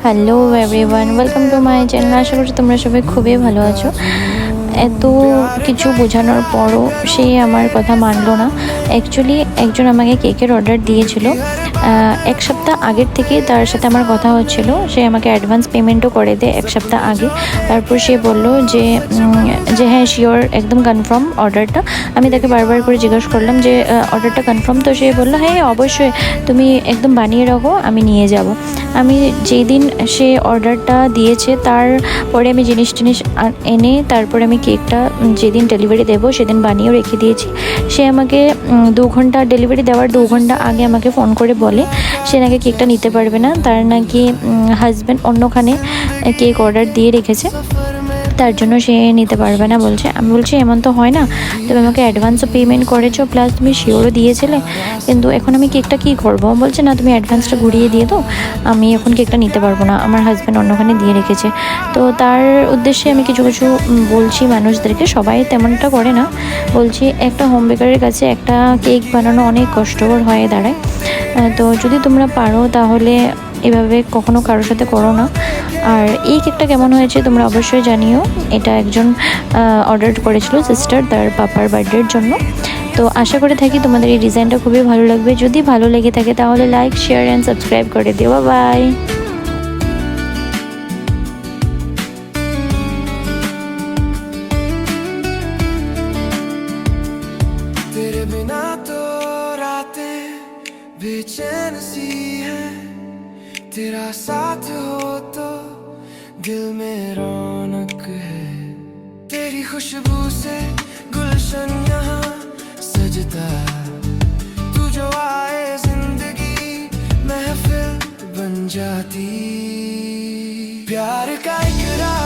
Hello everyone, welcome to my channel. আশা করছি তোমরা সবাই খুবই ভালো আছো। এত কিছু বোঝানোর পরও সে আমার কথা মানলো না। অ্যাকচুয়ালি একজন আমাকে কেকের অর্ডার দিয়েছিল, এক সপ্তাহ আগের থেকে তার সাথে আমার কথা হচ্ছিল। সে আমাকে অ্যাডভান্স পেমেন্টও করে দেয় এক সপ্তাহ আগে। তারপর সে বলল যে হ্যাঁ শিওর, একদম কনফার্ম অর্ডারটা। আমি তাকে বারবার করে জিজ্ঞেস করলাম যে অর্ডারটা কনফার্ম? তো সে বললো হ্যাঁ অবশ্যই, তুমি একদম বানিয়ে রাখো, আমি নিয়ে যাব। আমি যেই দিন সে অর্ডারটা দিয়েছে তারপরে আমি জিনিস এনে তারপরে আমি কেকটা যেদিন ডেলিভারি দেবো সেদিন বানিয়েও রেখে দিয়েছি। সে আমাকে 2 ঘন্টা, ডেলিভারি দেওয়ার 2 ঘন্টা আগে আমাকে ফোন করে বলে সে নাকি কেকটা নিতে পারবে না, তার নাকি হাজব্যান্ড অন্যখানে কেক অর্ডার দিয়ে রেখেছে, তার জন্য সে নিতে পারবে না বলছে। আমি বলছি এমন তো হয় না, তুমি আমাকে অ্যাডভান্সও পেমেন্ট করেছো, প্লাস তুমি শিওরও দিয়েছিলে, কিন্তু এখন আমি কেকটা কী করবো? বলছে না, তুমি অ্যাডভান্সটা ঘুরিয়ে দিয়ে দাও, আমি এখন কেকটা নিতে পারবো না, আমার হাজব্যান্ড অন্যখানে দিয়ে রেখেছে। তো তার উদ্দেশ্যে আমি কিছু কিছু বলছি মানুষদেরকে, সবাই তেমনটা করে না। বলছি একটা হোম বেকারের কাছে একটা কেক বানানো অনেক কষ্টকর হয়ে দাঁড়ায়। তো যদি তোমরা পারো তাহলে এভাবে কখনো কারোর সাথে করো না। আর এই কেকটা কেমন হয়েছে তোমরা অবশ্যই জানিও। এটা একজন অর্ডার করেছিল সিস্টার তার পাপার বার্থডের জন্য। তো আশা করে থাকি তোমাদের এই ডিজাইনটা খুবই ভালো লাগবে। যদি ভালো লেগে থাকে তাহলে লাইক, শেয়ার অ্যান্ড সাবস্ক্রাইব করে দিও। বাই। तेरे बिना तो रातें बेचैन सी है, तेरा साथ हो तो दिल में रौनक है, तेरी खुशबू से गुलशन यहाँ सजता, तू जो आए जिंदगी महफिल बन जाती, प्यार का इकरार